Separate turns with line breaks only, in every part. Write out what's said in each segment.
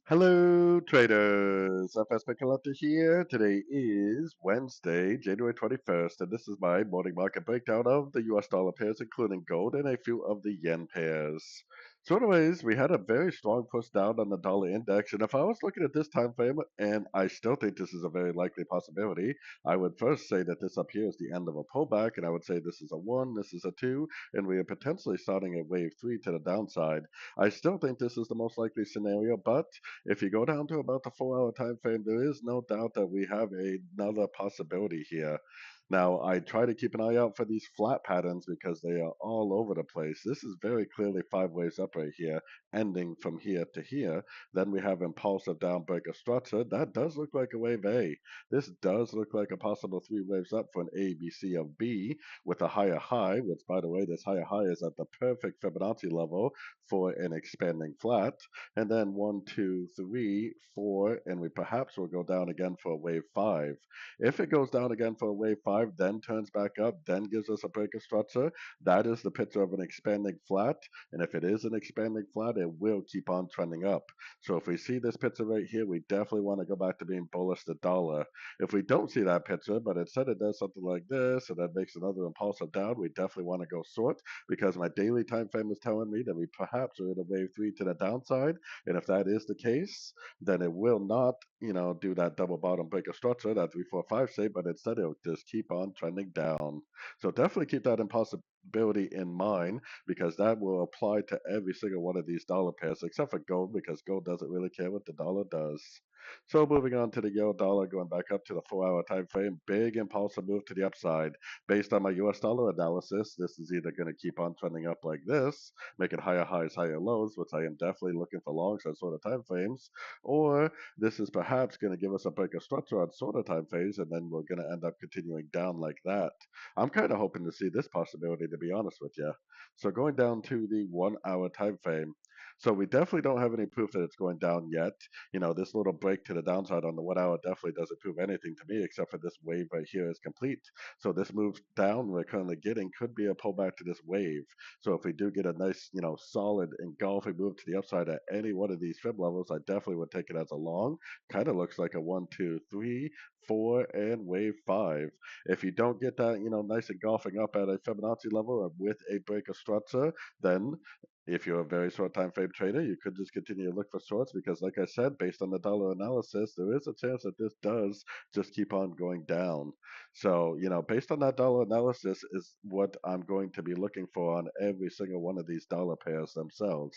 Hello, traders. FX Pip Collector here. Today is Wednesday, January 21st, and this is my morning market breakdown of the US dollar pairs, including gold and a few of the yen pairs. So, anyways, we had a very strong push down on the dollar index, and if I was looking at this time frame, and I still think this is a very likely possibility, I would first say that this up here is the end of a pullback, and I would say this is a 1, this is a 2, and we are potentially starting a wave 3 to the downside. I still think this is the most likely scenario, but if you go down to about the 4 hour time frame, there is no doubt that we have another possibility here. Now, I try to keep an eye out for these flat patterns because they are all over the place. This is very clearly 5 ways up right here, ending from here to here. Then we have impulsive down breaker structure. That does look like a wave A. This does look like a possible 3 waves up for an A, B, C of B with a higher high, which, by the way, this higher high is at the perfect Fibonacci level for an expanding flat. And then 1, 2, 3, 4, and we perhaps will go down again for a wave 5. If it goes down again for a wave 5, then turns back up, then gives us a breaker structure, that is the picture of an expanding flat. And if it is an expanding flat, it will keep on trending up. So if we see this picture right here, we definitely want to go back to being bullish the dollar. If we don't see that picture, but instead it does something like this, and that makes another impulsive down, we definitely want to go short because my daily time frame is telling me that we perhaps are in a wave 3 to the downside. And if that is the case, then it will not, do that double bottom breaker structure that 3, 4, 5 say, but instead it'll just keep on trending down. So definitely keep that impossibility in mind because that will apply to every single one of these dollar pairs except for gold because gold doesn't really care what the dollar does. So moving on to the euro dollar, going back up to the 4 hour time frame, big impulsive move to the upside. Based on my US dollar analysis, this is either going to keep on trending up like this, making higher highs, higher lows, which I am definitely looking for longs on sort of time frames, or this is perhaps going to give us a breaker structure on sort of time frames, and then we're going to end up continuing down like that. I'm kind of hoping to see this possibility, to be honest with you. So going down to the 1 hour time frame. So we definitely don't have any proof that it's going down yet. This little break to the downside on the 1 hour definitely doesn't prove anything to me except for this wave right here is complete. So this move down we're currently getting could be a pullback to this wave. So if we do get a nice, solid engulfing move to the upside at any one of these fib levels, I definitely would take it as a long. Kind of looks like a 1, 2, 3, 4, and wave 5. If you don't get that, nice engulfing up at a Fibonacci level or with a breaker structure, then if you're a very short time frame trader, you could just continue to look for shorts because, like I said, based on the dollar analysis, there is a chance that this does just keep on going down. So, based on that dollar analysis, is what I'm going to be looking for on every single one of these dollar pairs themselves.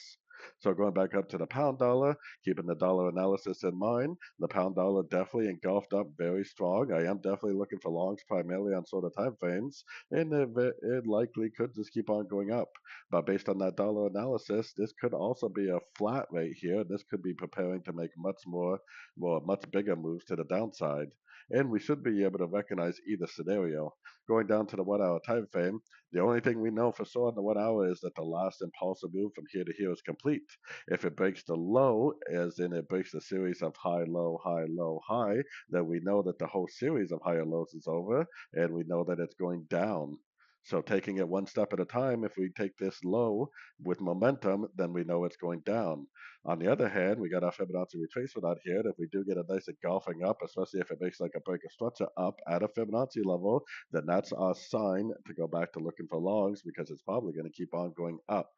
So, going back up to the pound dollar, keeping the dollar analysis in mind, the pound dollar definitely engulfed up very strong. I am definitely looking for longs primarily on sort of time frames, and it likely could just keep on going up. But based on that dollar analysis, this could also be a flat right here. This could be preparing to make much bigger moves to the downside. And we should be able to recognize either scenario. Going down to the 1 hour time frame, the only thing we know for sure in the 1 hour is that the last impulsive move from here to here is complete. If it breaks the low, as in it breaks the series of high, low, high, low, high, then we know that the whole series of higher lows is over, and we know that it's going down. So taking it one step at a time, if we take this low with momentum, then we know it's going down. On the other hand, we got our Fibonacci retracement out here. And if we do get a nice engulfing up, especially if it makes like a breaker structure up at a Fibonacci level, then that's our sign to go back to looking for longs because it's probably going to keep on going up.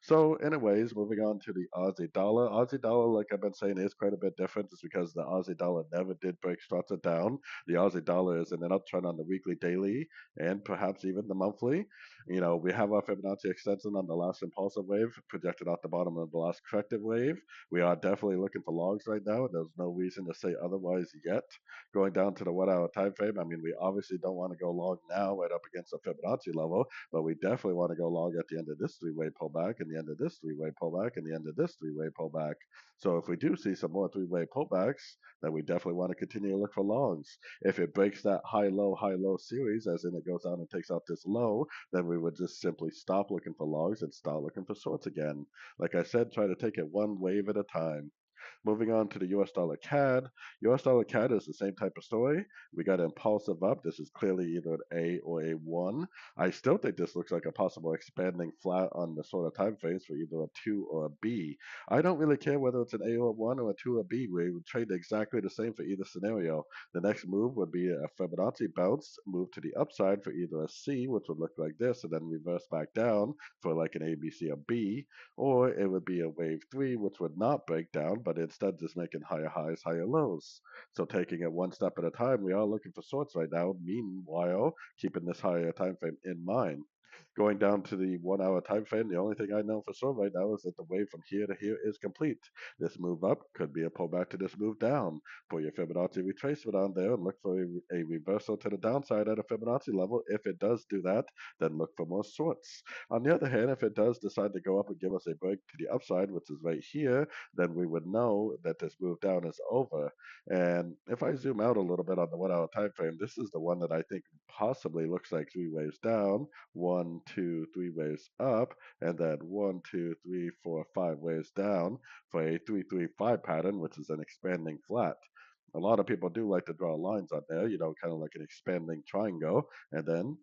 So, anyways, moving on to the Aussie dollar. Aussie dollar, like I've been saying, is quite a bit different just because the Aussie dollar never did break structure down. The Aussie dollar is in an uptrend on the weekly, daily, and perhaps even the monthly. We have our Fibonacci extension on the last impulsive wave projected out the bottom of the last corrective wave. We are definitely looking for longs right now, and there's no reason to say otherwise yet. Going down to the 1 hour time frame, I mean, we obviously don't want to go long now right up against the Fibonacci level, but we definitely want to go long at the end of this 3 way pullback and the end of this 3 way pullback and the end of this 3 way pullback. So if we do see some more 3 way pullbacks, then we definitely want to continue to look for longs. If it breaks that high low series, as in it goes down and takes out this low, then we would just simply stop looking for longs and start looking for shorts again. Like I said, try to take it one wave at a time. Moving on to the US dollar CAD. US dollar CAD is the same type of story. We got an impulsive up. This is clearly either an A or a 1. I still think this looks like a possible expanding flat on the sort of time frames for either a 2 or a B. I don't really care whether it's an A or a 1 or a 2 or a B. We would trade exactly the same for either scenario. The next move would be a Fibonacci bounce, move to the upside for either a C, which would look like this, and then reverse back down for like an A, B, C, or B, or it would be a wave 3, which would not break down, but instead just making higher highs, higher lows. So taking it one step at a time, we are looking for sorts right now. Meanwhile, keeping this higher time frame in mind. Going down to the 1 hour time frame, the only thing I know for sure right now is that the wave from here to here is complete. This move up could be a pullback to this move down. Put your Fibonacci retracement on there and look for a reversal to the downside at a Fibonacci level. If it does do that, then look for more sorts. On the other hand, if it does decide to go up and give us a break to the upside, which is right here, then we would know that this move down is over. And if I zoom out a little bit on the 1 hour time frame, this is the one that I think possibly looks like 3 waves down, 1, 2, 3 waves up, and then 1, 2, 3, 4, 5 waves down for a 3-3-5 pattern, which is an expanding flat. A lot of people do like to draw lines on there, kind of like an expanding triangle, and then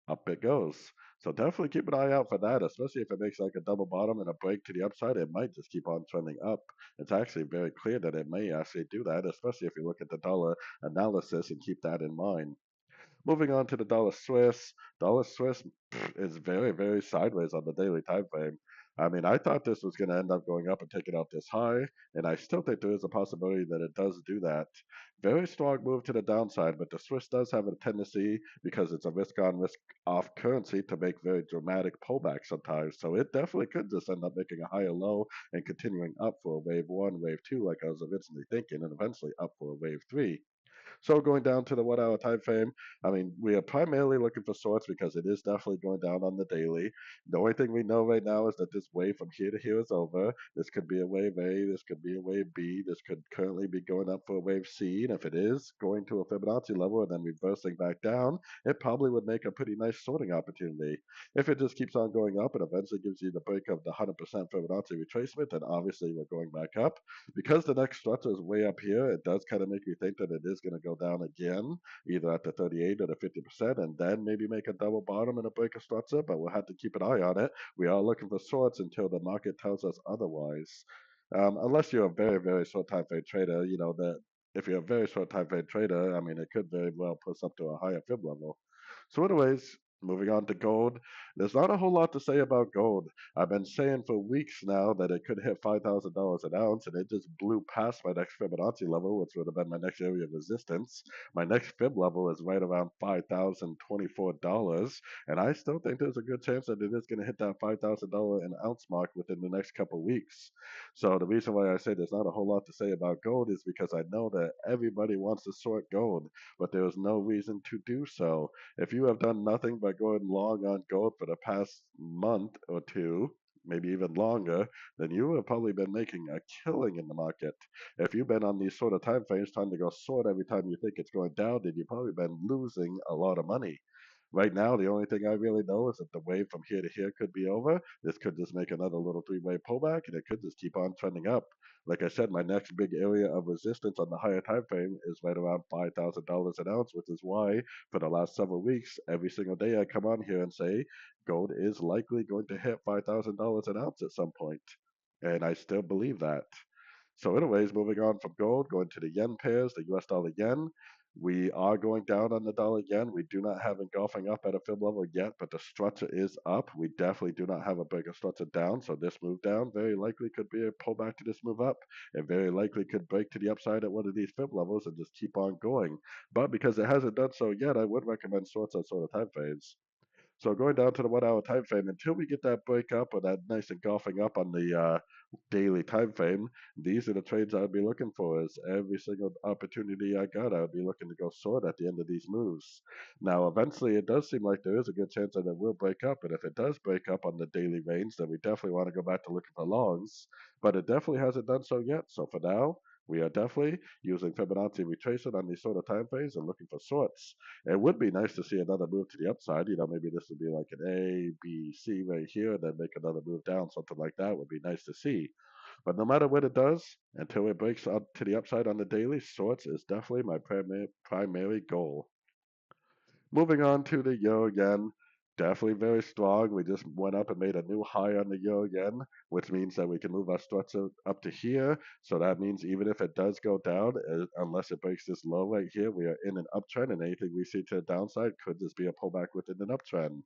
up it goes. So definitely keep an eye out for that, especially if it makes like a double bottom and a break to the upside. It might just keep on trending up. It's actually very clear that it may actually do that, especially if you look at the dollar analysis and keep that in mind. Moving on to the dollar Swiss is very, very sideways on the daily time frame. I mean, I thought this was going to end up going up and taking out this high, and I still think there is a possibility that it does do that. Very strong move to the downside, but the Swiss does have a tendency, because it's a risk on, risk off currency, to make very dramatic pullbacks sometimes. So it definitely could just end up making a higher low and continuing up for a wave 1, wave 2, like I was originally thinking, and eventually up for a wave 3. So going down to the 1 hour time frame, I mean, we are primarily looking for sorts because it is definitely going down on the daily. The only thing we know right now is that this wave from here to here is over. This could be a wave A, this could be a wave B, this could currently be going up for a wave C, and if it is going to a Fibonacci level and then reversing back down, it probably would make a pretty nice sorting opportunity. If it just keeps on going up and eventually gives you the break of the 100% Fibonacci retracement, then obviously we're going back up. Because the next structure is way up here, it does kind of make me think that it is going to go down again, either at the 38 or the 50%, and then maybe make a double bottom and a break of structure, but we'll have to keep an eye on it. We are looking for sorts until the market tells us otherwise. Unless you're a very, very short time frame trader, that if you're a very short time frame trader, I mean, it could very well push up to a higher fib level. So anyways, moving on to gold, there's not a whole lot to say about gold. I've been saying for weeks now that it could hit $5,000 an ounce, and it just blew past my next Fibonacci level, which would have been my next area of resistance. My next fib level is right around $5,024, and I still think there's a good chance that it is going to hit that $5,000 an ounce mark within the next couple weeks. So the reason why I say there's not a whole lot to say about gold is because I know that everybody wants to short gold, but there is no reason to do so. If you have done nothing but going long on gold for the past month or two, maybe even longer, then you have probably been making a killing in the market. If you've been on these sort of time frames trying to go short every time you think it's going down, then you've probably been losing a lot of money. Right now, the only thing I really know is that the wave from here to here could be over. This could just make another little three-way pullback, and it could just keep on trending up. Like I said, my next big area of resistance on the higher time frame is right around $5,000 an ounce, which is why for the last several weeks, every single day I come on here and say gold is likely going to hit $5,000 an ounce at some point, and I still believe that. So, anyways, moving on from gold, going to the yen pairs, the US dollar yen. We are going down on the dollar yen. We do not have engulfing up at a fib level yet, but the structure is up. We definitely do not have a bigger structure down. So this move down very likely could be a pullback to this move up. It very likely could break to the upside at one of these fib levels and just keep on going. But because it hasn't done so yet, I would recommend shorts on sort of time frames. So going down to the 1 hour time frame until we get that break up or that nice engulfing up on the daily time frame, these are the trades I'd be looking for. Is every single opportunity I got, I'd be looking to go short at the end of these moves. Now, eventually, it does seem like there is a good chance that it will break up, and if it does break up on the daily range, then we definitely want to go back to looking for longs. But it definitely hasn't done so yet. So for now, we are definitely using Fibonacci retracement on these sort of time frames and looking for shorts. It would be nice to see another move to the upside. Maybe this would be like an A, B, C right here, and then make another move down. Something like that would be nice to see. But no matter what it does, until it breaks up to the upside on the daily, shorts is definitely my primary goal. Moving on to the euro yen, definitely very strong. We just went up and made a new high on the euro yen, which means that we can move our structure up to here. So that means even if it does go down, unless it breaks this low right here, we are in an uptrend, and anything we see to the downside could just be a pullback within an uptrend.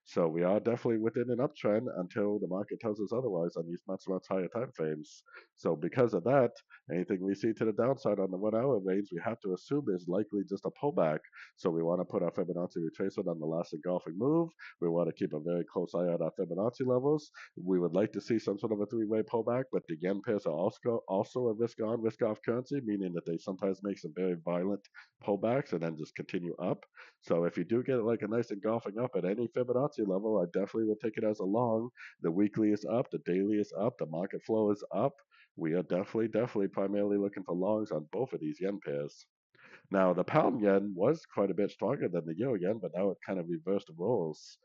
So we are definitely within an uptrend until the market tells us otherwise on these much higher time frames. So because of that, anything we see to the downside on the 1 hour range, we have to assume is likely just a pullback. So we want to put our Fibonacci retracement on the last engulfing move. We want to keep a very close eye on our Fibonacci levels. We would like to see some sort of a three-way pullback, but the yen pairs are also a risk-on, risk-off currency, meaning that they sometimes make some very violent pullbacks and then just continue up. So if you do get like a nice engulfing up at any Fibonacci level, I definitely would take it as a long. The weekly is up, the daily is up, the market flow is up. We are definitely primarily looking for longs on both of these yen pairs. Now, the pound yen was quite a bit stronger than the euro yen, but now it kind of reversed roles.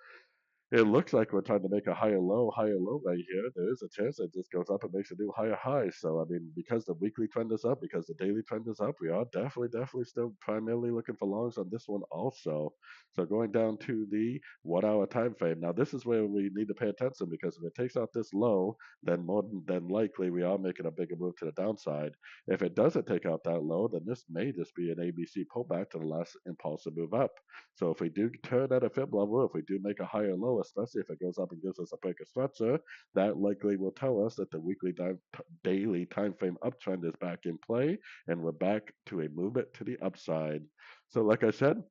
It looks like we're trying to make a higher low right here. There is a chance that this goes up and makes a new higher high. So, I mean, because the weekly trend is up, because the daily trend is up, we are definitely still primarily looking for longs on this one also. So going down to the 1 hour time frame. Now, this is where we need to pay attention because if it takes out this low, then more than likely we are making a bigger move to the downside. If it doesn't take out that low, then this may just be an ABC pullback to the last impulsive move up. So if we do turn at a fib level, if we do make a higher low, especially if it goes up and gives us a break of structure, that likely will tell us that the daily time frame uptrend is back in play and we're back to a movement to the upside. So like I said,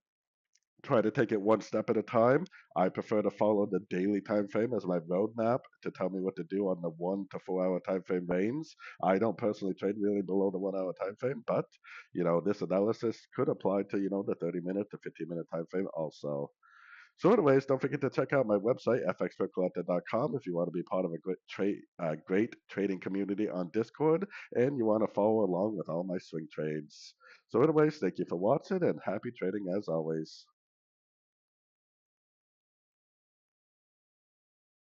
try to take it one step at a time. I prefer to follow the daily time frame as my roadmap to tell me what to do on the 1 to 4 hour time frame range. I don't personally trade really below the 1 hour time frame, but this analysis could apply to the 30-minute to 15-minute time frame also. So, anyways, don't forget to check out my website, fxpipcollector.com, if you want to be part of a great trading community on Discord and you want to follow along with all my swing trades. So, anyways, thank you for watching and happy trading as always.